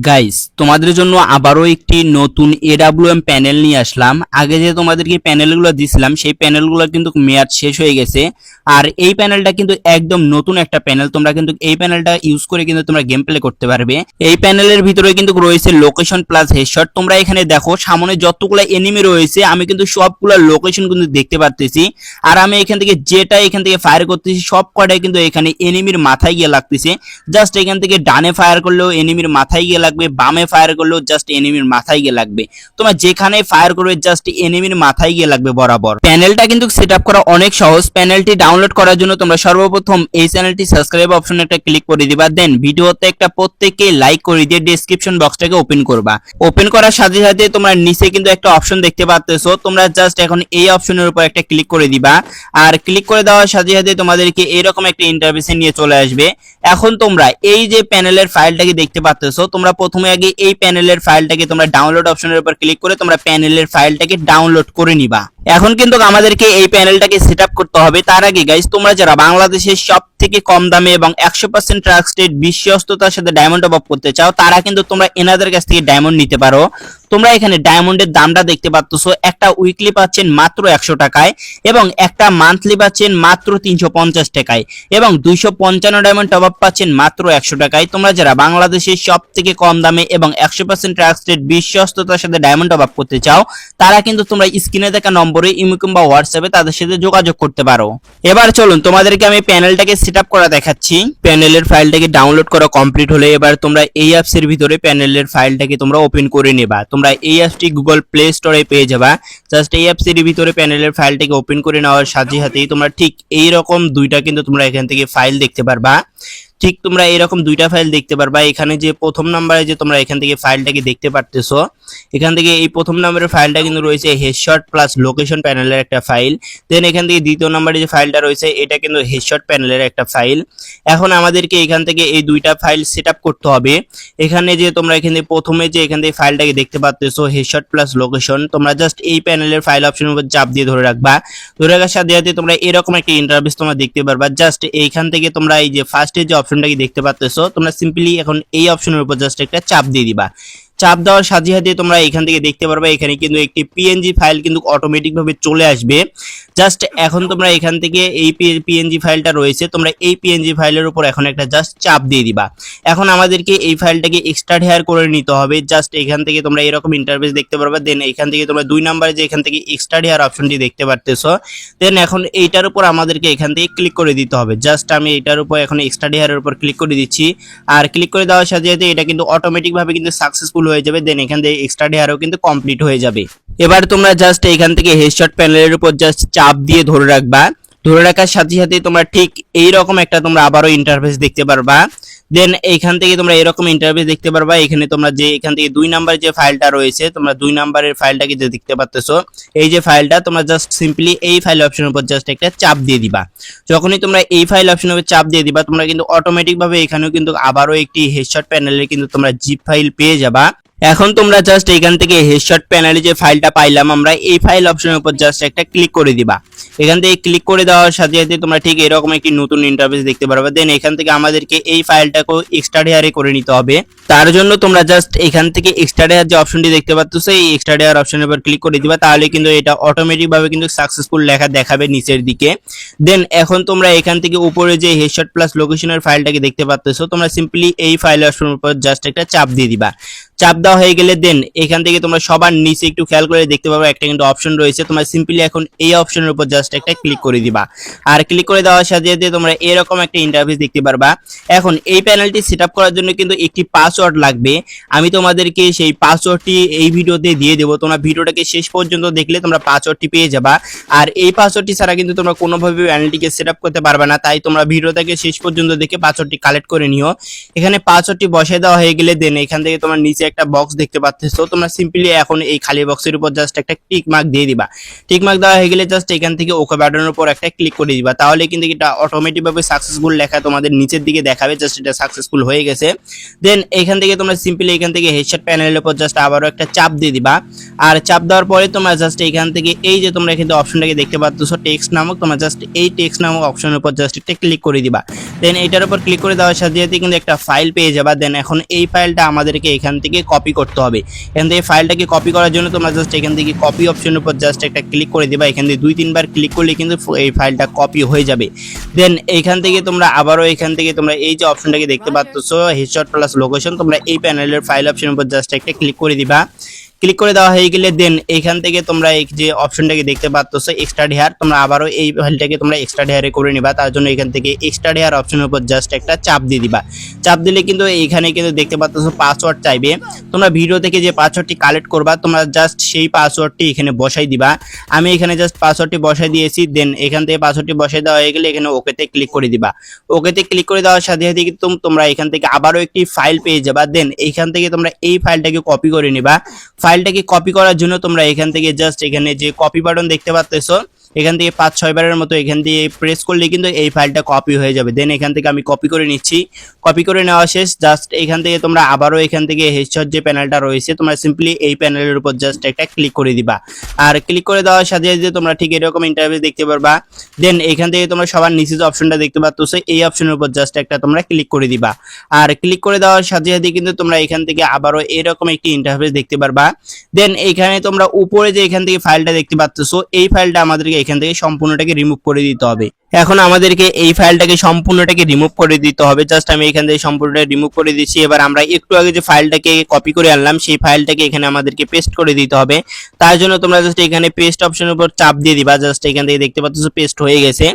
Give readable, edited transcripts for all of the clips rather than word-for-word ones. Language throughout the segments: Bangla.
গাইস তোমাদের জন্য আবারও একটি নতুন এডব্লিউএম প্যানেল নিয়ে আসলাম। আগে যে তোমাদেরকে প্যানেলগুলো দিছিলাম সেই প্যানেলগুলো কিন্তু মেয়াদ শেষ হয়ে গেছে। আর এই প্যানেলটা কিন্তু একদম নতুন একটা প্যানেল। তোমরা কিন্তু এই প্যানেলটা ইউজ করে কিন্তু তোমরা গেম প্লে করতে পারবে। এই প্যানেলের ভিতরে কিন্তু রয়েছে লোকেশন প্লাস হেডশট। তোমরা এখানে দেখো সামনে যতগুলো এনিমি রয়েছে আমি কিন্তু সবগুলো লোকেশন কিন্তু দেখতে পারতেছি। আর আমি এখান থেকে যেটা এখান থেকে ফায়ার করতেছি সব কটাই কিন্তু এখানে এনিমির মাথায় গিয়ে লাগতেছে। জাস্ট এখান থেকে ডানে ফায়ার করলেও এনিমির মাথায় গিয়ে লাগবে, বামে ফায়ার করলেও জাস্ট এনিমির মাথায় গিয়ে লাগবে। তোমরা যেখানে ফায়ার করবে জাস্ট এনিমির মাথায় গিয়ে লাগবে বরাবর। প্যানেলটা কিন্তু সেটআপ করা অনেক সহজ। প্যানেলটি ডাউনলোড করার জন্য তোমরা সর্বপ্রথম এই চ্যানেলটি সাবস্ক্রাইব অপশনে একটা ক্লিক করে দিবা, দেন ভিডিওতে একটা প্রত্যেককে লাইক করে দিয়ে ডেসক্রিপশন বক্সটাকে ওপেন করবা। ওপেন করার সাথে সাথে তোমরা নিচে কিন্তু একটা অপশন দেখতে পাচ্তেছো। তোমরা জাস্ট এখন এই অপশনের উপর একটা ক্লিক করে দিবা। আর ক্লিক করে দেওয়ার সাথে সাথে তোমাদেরকে এরকম একটা ইন্টারফেসে নিয়ে চলে আসবে। এখন তোমরা এই যে প্যানেলের ফাইলটাকে দেখতে পাচ্তেছো, তোমরা প্রথমে আগে এই প্যানেলের ফাইলটাকে তোমরা ডাউনলোড অপশনের উপর ক্লিক করে তোমরা প্যানেলের ফাইলটাকে ডাউনলোড করে নিবা। এখন কিন্তু আমাদেরকে এই প্যানেলটাকে সেটআপ করতে হবে। তার আগে গাইস তোমরা যারা বাংলাদেশের সবথেকে কম দামে এবং 100% ট্রাস্টেড বিশ্বস্ততার সাথে ডায়মন্ড টপ আপ করতে চাও, তারা কিন্তু তোমরা এনাদের কাছ থেকে ডায়মন্ড নিতে পারো। তোমরা এখানে ডায়মন্ডের দামটা দেখতে পাচ্ছো, একটা উইকলি পাচ্ছেন মাত্র 100 টাকায় এবং একটা মান্থলি পাচ্ছেন মাত্র 350 টাকায় এবং 255 ডায়মন্ড টপ আপ পাচ্ছেন মাত্র 100 টাকায়। তোমরা যারা বাংলাদেশের সবথেকে কম দামে এবং 100% ট্রাস্টেড বিশ্বস্ততার সাথে ডায়মন্ড টপ আপ করতে চাও, তারা কিন্তু তোমরা স্ক্রিনে দেখা নম্বরে ইমো কিংবা হোয়াটসঅ্যাপে তাদের সাথে যোগাযোগ করতে পারো। এবার চলুন তোমাদেরকে আমি প্যানেলটাকে সেটআপ করা দেখাচ্ছি। প্যানেলের ফাইলটাকে ডাউনলোড করা কমপ্লিট হলে এবার তোমরা এই অ্যাপসের ভিতরে প্যানেলের ফাইলটাকে তোমরা ওপেন করে নেবা। তোমরা এই অ্যাপসটি গুগল প্লে স্টোরে পেয়ে যাবা। জাস্ট এই অ্যাপসের ভিতরে প্যানেলের ফাইলটাকে ওপেন করে নেওয়ার সাথে সাথেই তোমরা ঠিক এই রকম দুইটা কিন্তু তোমরা এখান থেকে ফাইল দেখতে পারবা। ঠিক তোমরা এরকম দুইটা ফাইল দেখতে পারবা। এখানে যে প্রথম নাম্বারে যে তোমরা এখান থেকে ফাইলটাকে দেখতে পারতেছো, এখান থেকে এই প্রথম নাম্বারের ফাইলটা কিন্তু রয়েছে হেডশট প্লাস লোকেশন প্যানেলের একটা ফাইল। দেন এখান থেকে দ্বিতীয় নাম্বারে যে ফাইলটা রয়েছে এটা কিন্তু হেডশট প্যানেলের একটা ফাইল। এখন আমাদেরকে এখান থেকে এই দুইটা ফাইল সেটআপ করতে হবে। এখানে যে তোমরা এখানে প্রথমে যে এখান থেকে ফাইলটাকে দেখতে পাচ্তেছো হেডশট প্লাস লোকেশন, তোমরা জাস্ট এই প্যানেলের ফাইল অপশনের উপর চাপ দিয়ে ধরে রাখবা। ধরে রাখার সাথে সাথে তোমরা এরকম একটা ইন্টারফেস তোমরা দেখতে পারবা। জাস্ট এইখান থেকে তোমরা এই যে ফার্স্টে যে অপশনটাকে দেখতে পাচ্তেছো, তোমরা সিম্পলি এখন এই অপশনের উপর জাস্ট একটা চাপ দিয়ে দিবা। চাপ দেওয়ার সাথে সাথে তোমরা এখান থেকে দেখতে পারবে এখানে কিন্তু একটি পিএনজি ফাইল কিন্তু অটোমেটিক ভাবে চলে আসবে। জাস্ট এখন তোমরা এখান থেকে এই পিএনজি ফাইলটা রয়েছে, তোমরা এই পিএনজি ফাইলের উপর এখন একটা জাস্ট চাপ দিয়ে দিবা। এখন আমাদেরকে এই ফাইলটাকে এক্সট্রাক্ট হেয়ার করে নিতে হবে। জাস্ট এখান থেকে তোমরা এরকম ইন্টারফেস দেখতে পারবে। দেন এখান থেকে তোমরা দুই নাম্বারে যে এখান থেকে এক্সট্রাক্ট হেয়ার অপশনটি দেখতে পারতেছো, দেন এখন এইটার উপর আমাদেরকে এখান থেকে ক্লিক করে দিতে হবে। জাস্ট আমি এটার উপর এখন এক্সট্রাক্ট হেয়ারের উপর ক্লিক করে দিচ্ছি। আর ক্লিক করে দেওয়ার সাথে সাথে এটা কিন্তু অটোমেটিক ভাবে কিন্তু সাকসেসফুল হয়ে যাবে। দেন এখান থেকে এক্সট্রা হেয়ারও কিন্তু কমপ্লিট হয়ে যাবে। এবার তোমরা জাস্ট এখান থেকে হেডশট প্যানেলের উপর জাস্ট চাপ দিয়ে ধরে রাখবা। ধরে রাখার সাথে সাথে তোমরা ঠিক এই রকম একটা তোমরা আবারও ইন্টারফেস দেখতে পারবা। দেন এইখান থেকে তোমরা এরকম ইন্টারফেস দেখতে পারবা। এখানে তোমরা যে এখান থেকে দুই নাম্বারের যে ফাইলটা রয়েছে, তোমরা দুই নাম্বারের ফাইলটাকে যে দেখতে পাচ্তেছো, এই যে ফাইলটা তোমরা জাস্ট সিম্পলি এই ফাইল অপশনের উপর জাস্ট একটা চাপ দিয়ে দিবা। যখনই তোমরা এই ফাইল অপশনের উপর চাপ দিয়ে দিবা, তোমরা কিন্তু অটোমেটিক ভাবে এখানেও কিন্তু আবারও একটি হেডশট প্যানেলের কিন্তু তোমরা জিপ ফাইল পেয়ে যাবা। এখন তোমরা জাস্ট এখান থেকে হেডশট প্যানেলে যে ফাইলটা পাইলাম আমরা, এই ফাইল অপশনের উপর জাস্ট একটা ক্লিক করে দিবা। এখান থেকে ক্লিক করে দেওয়ার সাথে সাথে তোমরা ঠিক এরকম একটি নতুন ইন্টারফেস দেখতে পারবে। দেন এখান থেকে আমাদেরকে এই ফাইলটাকে এক্সট্রাক্ট হেয়ারে করে নিতে হবে। তার জন্য তোমরা জাস্ট এখান থেকে এক্সট্রাক্ট হেয়ার যে অপশনটি দেখতে পাচ্ছ, এই এক্সট্রাক্ট হেয়ার অপশনের উপর ক্লিক করে দিবা। তাহলে কিন্তু এটা অটোমেটিক ভাবে কিন্তু সাকসেসফুল লেখা দেখাবে নিচের দিকে। দেন এখন তোমরা এখান থেকে উপরে যে হেডশট প্লাস লোকেশনের ফাইলটাকে দেখতে পাচ্ছ, তোমরা সিম্পলি এই ফাইল অপশনের উপর জাস্ট একটা চাপ দিয়ে দিবা। চাপ দেওয়া হয়ে গেলে দেন এখান থেকে তোমরা সবার নিচে একটু খেয়াল করে দেখতে পাবে একটা কিন্তু অপশন রয়েছে। তোমরা সিম্পলি এখন এই অপশনের উপর জাস্ট একটা ক্লিক করে দিবা। আর ক্লিক করে দেওয়ার সাথে সাথে তোমরা এরকম একটা ইন্টারফেস দেখতে পারবা। এখন এই প্যানেলটি সেটআপ করার জন্য কিন্তু একটি পাসওয়ার্ড লাগবে। আমি তোমাদেরকে সেই পাসওয়ার্ডটি এই ভিডিওতে দিয়ে দেবো। তোমরা ভিডিওটাকে শেষ পর্যন্ত দেখলে তোমরা পাসওয়ার্ডটি পেয়ে যাবা। আর এই পাসওয়ার্ডটি ছাড়া কিন্তু তোমরা কোনোভাবে প্যানেলটিকে সেটআপ করতে পারবে না। তাই তোমরা ভিডিওটাকে শেষ পর্যন্ত দেখে পাসওয়ার্ডটি কালেক্ট করে নিও। এখানে পাসওয়ার্ডটি বসায় দেওয়া হয়ে গেলে দেন এখান থেকে তোমার নিচে একটা বক্স দেখতে পাচ্ছো, তোমরা সিম্পলি এখন এই খালি বক্সের উপর জাস্ট একটা টিক মার্ক দিয়ে দিবা। টিক মার্ক দেওয়া হয়ে গেলে জাস্ট এখান থেকে ওকে বাটনের উপর একটা ক্লিক করে দিবা, তাহলে কিন্তু এটা অটোমেটিক ভাবে সাকসেসফুল লেখা তোমাদের নিচের দিকে দেখাবে, জাস্ট এটা সাকসেসফুল হয়ে গেছে। দেন এখান থেকে তোমরা সিম্পলি এখান থেকে হেডশট প্যানেলের উপর জাস্ট আবারও একটা চাপ দিয়ে দিবা। আর চাপ দেওয়ার পরে তোমরা জাস্ট এখান থেকে এই যে তোমরা এখানে অপশনটাকে দেখতে পাচ্ছ টেক্সট নামক, তোমরা জাস্ট এই টেক্সট নামক অপশনের উপর জাস্ট একটা ক্লিক করে দিবা। দেন এটার উপর ক্লিক করে দেওয়ার সাথে সাথে কিন্তু একটা ফাইল পেয়ে যাবা। দেন এখন এই ফাইলটা আমাদেরকে এখান থেকে কপি করতে হবে। এখান থেকে ফাইলটাকে কপি করার জন্য তোমরা জাস্ট এখান থেকে কপি অপশনের উপর জাস্ট একটা ক্লিক করে দিবা। এখান থেকে 2-3 বার ক্লিক করলে কিন্তু এই ফাইলটা কপি হয়ে যাবে। দেন এখান থেকে তোমরা আবারও এখান থেকে তোমরা এই যে অপশনটাকে দেখতে পাচ্ছ হেডশট প্লাস লোকেশন, তোমরা এই প্যানেলের ফাইল অপশনের উপর জাস্ট একটা ক্লিক করে দিবা। ক্লিক করে দেওয়া হয়ে গেলে দেন এখান থেকে তোমরা এই যে অপশনটাকে দেখতে পাচ্ছ এক্সট্রা হেয়ার, তোমরা আবারও এই ফাইলটাকে তোমরা এক্সট্রা হেয়ারে করে নিবা। তার জন্য এখান থেকে এক্সট্রা হেয়ার অপশনের উপর জাস্ট একটা চাপ দিয়ে দিবা। চাপ দিলে কিন্তু এখানে কিন্তু দেখতে পাচ্ছ পাসওয়ার্ড চাইবে। তোমরা ভিডিও থেকে যে পাসওয়ার্ডটি কালেক্ট করবা তোমরা জাস্ট সেই পাসওয়ার্ডটি এখানে বসাই দিবা। আমি এখানে জাস্ট পাসওয়ার্ডটি বসাই দিয়েছি। দেন এখান থেকে পাসওয়ার্ডটি বসাই দেওয়া হয়ে গেলে এখানে ওকেতে ক্লিক করে দিবা। ওকেতে ক্লিক করে দেওয়ার সাথে সাথে কিন্তু তোমরা এখান থেকে আবারও একটি ফাইল পেয়ে যাবা। দেন এখান থেকে তোমরা এই ফাইলটাকে কপি করে নিবা। ফাইলটাকে কপি করার জন্য তোমরা এখান থেকে জাস্ট এখানে যে কপি বাটন দেখতে পাচ্ছ এখান থেকে 5-6 বারের মতো এখান দিয়ে প্রেস করলে কিন্তু এই ফাইলটা কপি হয়ে যাবে। দেন এখান থেকে আমি কপি করে নিচ্ছি। কপি করে নেওয়া শেষ। জাস্ট এখান থেকে তোমরা আবারও এখান থেকে হেডশট যে প্যানেলটা রয়েছে তোমরা সিম্পলি এই প্যানেলের উপর জাস্ট একটা ক্লিক করে দিবা। আর ক্লিক করে দেওয়ার সাথে সাথে তোমরা ঠিক এরকম ইন্টারফেস দেখতে পারবা। দেন এখান থেকে তোমরা সবার নিচে যে অপশনটা দেখতে পাচ্ছ এই অপশনের উপর জাস্ট একটা তোমরা ক্লিক করে দিবা। আর ক্লিক করে দেওয়ার সাথে সাথে কিন্তু তোমরা এখান থেকে আবারও এরকম একটি ইন্টারফেস দেখতে পারবা। দেন এখানে তোমরা উপরে যে এখান থেকে ফাইলটা দেখতে পাচ্ছ এই ফাইলটা আমাদেরকে এখান থেকে সম্পূর্ণটাকে রিমুভ করে দিতে হবে। এখন আমাদেরকে এই ফাইলটাকে সম্পূর্ণটাকে রিমুভ করে দিতে হবে। জাস্ট আমি এখান থেকে সম্পূর্ণটা রিমুভ করে দিচ্ছি। এবার আমরা একটু আগে যে ফাইলটাকে কপি করে আনলাম সেই ফাইলটাকে এখানে আমাদেরকে পেস্ট করে দিতে হবে। তার জন্য তোমরা জাস্ট এখানে পেস্ট অপশনের উপর চাপ দিয়ে দিবা। জাস্ট এখান থেকে দেখতে পাচ্ছ পেস্ট হয়ে গেছে।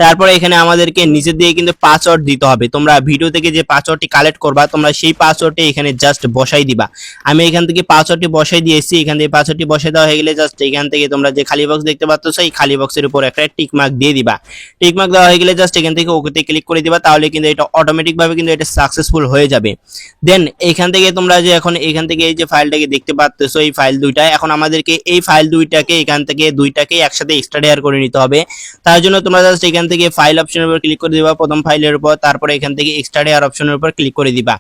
তারপরে এখানে আমাদেরকে নিচের দিকে কিন্তু পাসওয়ার্ড দিতে হবে। তোমরা ভিডিও থেকে যে পাসওয়ার্ডটি কালেক্ট করবা তোমরা সেই পাসওয়ার্ডটি এখানে জাস্ট বসাই দিবা। আমি এখান থেকে পাসওয়ার্ডটি বসাই দিয়েছি। এখান থেকে পাসওয়ার্ডটি বসাই দেওয়া হয়ে গেলে জাস্ট এখান থেকে তোমরা যে খালি বক্স দেখতে পাচ্ছ সেই খালি বক্সের উপর একটা টিক মার্ক দিয়ে দিবা। টিক মার্ক দেওয়া হয়ে গেলে জাস্ট এখান থেকে ওকেতে ক্লিক করে দিবা, তাহলে কিন্তু এটা অটোমেটিক ভাবে কিন্তু এটা সাকসেসফুল হয়ে যাবে। দেন এখান থেকে তোমরা যে এখন এখান থেকে এই যে ফাইলটাকে দেখতে পাচ্ছ এই ফাইল দুইটা, এখন আমাদেরকে এই ফাইল দুইটাকে এখান থেকে দুইটাকে একসাথে এক্সট্রা শেয়ার করে নিতে হবে। তার জন্য তোমরা জাস্ট এখান থেকে ফাইল অপশনের উপর ক্লিক করে দিবা প্রথম ফাইলের উপর, তারপরে এখান থেকে এক্সট্রা শেয়ার অপশনের উপর ক্লিক করে দিবা।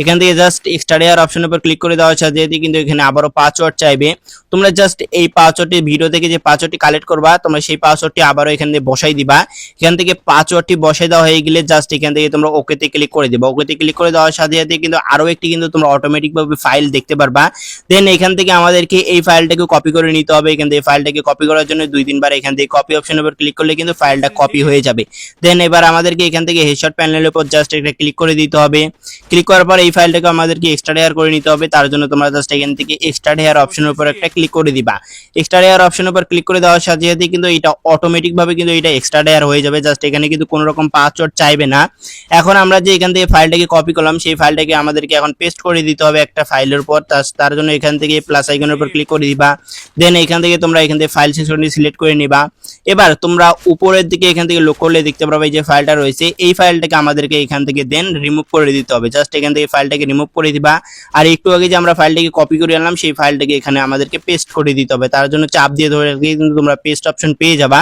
এখান থেকে জাস্ট এক্সট্রা শেয়ার অপশনের উপর ক্লিক করে দেওয়ার সাথে সাথে কিন্তু এখানে আবারও পাসওয়ার্ড চাইবে। তোমরা জাস্ট এই পাসওয়ার্ডটি ভিডিও থেকে যে পাসওয়ার্ডটি কালেক্ট করবা তোমরা সেই পাসওয়ার্ডটি আবারও এখানে বসাই দিবা। এখান থেকে পাসওয়ার্ডটি বসাই দেওয়া হয়ে গেলে জাস্ট এখান থেকে তোমরা ওকেতে ক্লিক করে দিবা। ওকেতে ক্লিক করে দেওয়ার সাথে সাথে কিন্তু আরো একটি কিন্তু তোমরা অটোমেটিক ভাবে ফাইল দেখতে পারবা। দেন এখান থেকে আমাদেরকে এই ফাইলটাকে কপি করে নিতে হবে। এখান থেকে ফাইলটাকে কপি করার জন্য 2-3 বার এখান থেকে কপি অপশনের উপর ক্লিক করলে কিন্তু ফাইলটা কপি হয়ে যাবে। দেন এবার আমাদেরকে এখান থেকে হেডশট প্যানেলের উপর জাস্ট একটা ক্লিক করে দিতে হবে। ক্লিক করার পর এই ফাইলটাকে আমাদেরকে এক্সট্রা শেয়ার করে নিতে হবে। তার জন্য তোমরা জাস্ট এখান থেকে এক্সট্রা শেয়ার অপশনের উপর একটা ক্লিক করে দিবা। এক্সট্রা শেয়ার অপশনের উপর ক্লিক করে দেওয়ার সাথে সাথে কিন্তু এটা অটোমেটিক ভাবে কিন্তু এটা এক্সট্রা শেয়ার হয়ে যাবে। জাস্ট এখানে কিন্তু কোনো রকম পাসওয়ার্ড চাইবে না। এখন আমরা যে এখান থেকে ফাইলটাকে কপি করলাম সেই ফাইলটাকে আমাদেরকে এখন পেস্ট করে দিতে হবে একটা ফাইলের উপর। তার জন্য এখান থেকে প্লাস আইকনের উপর ক্লিক করে দিবা। দেন এখান থেকে তোমরা এখান থেকে ফাইল সেকশনটি সিলেক্ট করে নিবা। এবার তোমরা উপরের দিকে এখান থেকে লক্ষ্য করলে দেখতে পারবে যে ফাইলটা রয়েছে এই ফাইলটাকে আমাদেরকে এখান থেকে দেন রিমুভ করে দিতে হবে। জাস্ট এখান থেকে ফাইলটাকে রিমুভ করে দিবা। আর একটু আগে যে আমরা ফাইলটাকে কপি করে আনলাম সেই ফাইলটাকে এখানে আমাদেরকে পেস্ট করে দিতে হবে। তার জন্য চাপ দিয়ে ধরে কিন্তু তোমরা পেস্ট অপশন পেয়ে যাবা।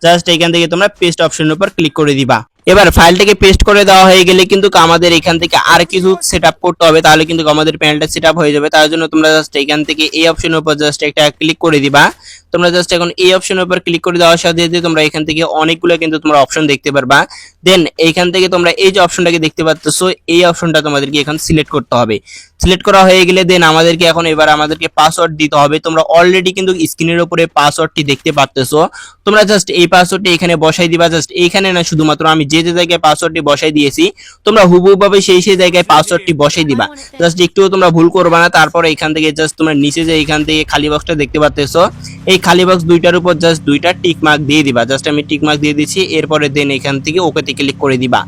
জাস্ট এখান থেকে তোমরা পেস্ট অপশনের উপর ক্লিক করে দিবা। এবার ফাইলটাকে পেস্ট করে দেওয়া হয়ে গেলে কিন্তু আমাদের এখান থেকে আর কিছু সেটআপ করতে হবে, তাহলে কিন্তু আমাদের প্যানেলটা সেটআপ হয়ে যাবে। তার জন্য তোমরা জাস্ট এখান থেকে এই অপশনের উপর জাস্ট একটা ক্লিক করে দিবা। তোমরা জাস্ট এখন এই অপশনের উপর ক্লিক করে দেওয়ার সাথে সাথে তোমরা এখান থেকে অনেকগুলো কিন্তু তোমরা অপশন দেখতে পারবা। দেন এইখান থেকে তোমরা এই যে অপশনটাকে দেখতে পাচ্ছো এই অপশনটা তোমাদেরকে এখন সিলেক্ট করতে হবে। সিলেক্ট করা হয়ে গেলে দেন আমাদেরকে এখন এবার আমাদেরকে পাসওয়ার্ড দিতে হবে। তোমরা অলরেডি কিন্তু স্ক্রিনের উপরে পাসওয়ার্ডটি দেখতে পাচ্ছো। তোমরা জাস্ট এই পাসওয়ার্ডটি এখানে বসাই দিবা। জাস্ট এইখানে না, শুধুমাত্র আমি যে যে জায়গায় পাসওয়ার্ডটি বসাই দিয়েছি তোমরা হুবহুভাবে সেই জায়গায় পাসওয়ার্ডটি বসাই দিবা। জাস্ট একটুও তোমরা ভুল করবা না। তারপরে এখান থেকে জাস্ট তোমরা নিচে যে এখান থেকে খালি বক্সটা দেখতে পাচ্ছো এই খালি বক্স দুইটার উপর জাস্ট দুইটা টিক মার্ক দিয়ে দিবা। জাস্ট আমি টিক মার্ক দিয়ে দিচ্ছি। এরপরে দেন এখান থেকে ওকেতে ক্লিক করে দিবা।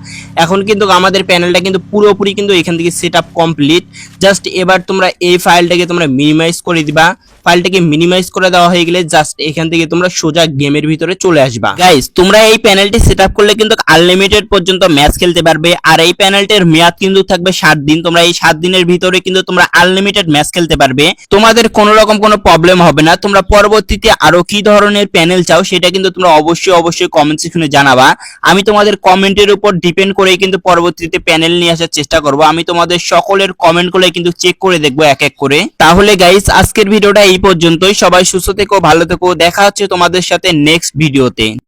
এখন কিন্তু আমাদের প্যানেলটা কিন্তু পুরোপুরি কিন্তু এখান থেকে সেটআপ কমপ্লিট। জাস্ট এবার তোমরা এই ফাইলটাকে তোমরা মিনিমাইজ করে দিবা। ফাইলটাকে মিনিমাইজ করে দেওয়া হয়ে গেলে জাস্ট এখান থেকে তোমরা সোজা গেমের ভিতরে চলে আসবা। গাইস তোমরা এই প্যানেলটি সেটআপ করলে কিন্তু আনলিমিটেড পর্যন্ত ম্যাচ খেলতে পারবে। আর এই প্যানেলটির মেয়াদ কিন্তু থাকবে 7 দিন। তোমরা এই 7 দিনের ভিতরে কিন্তু তোমরা আনলিমিটেড ম্যাচ খেলতে পারবে, তোমাদের কোনো রকম কোনো প্রবলেম হবে না। তোমরা পরবর্তীতে আরো কি ধরনের প্যানেল চাও সেটা কিন্তু তোমরা অবশ্যই কমেন্ট সেকশনে জানাবা। আমি তোমাদের কমেন্টের উপর ডিপেন্ড করেই কিন্তু পরবর্তীতে প্যানেল নিয়ে আসার চেষ্টা করব। আমি তোমাদের সকলের কমেন্ট গুলো কিন্তু চেক করে দেখবো এক এক করে। তাহলে গাইস আজকের ভিডিওটা এই পর্যন্তই। সবাই সুস্থ থেকো, ভালো থেকো, দেখা হচ্ছে তোমাদের সাথে নেক্সট ভিডিওতে।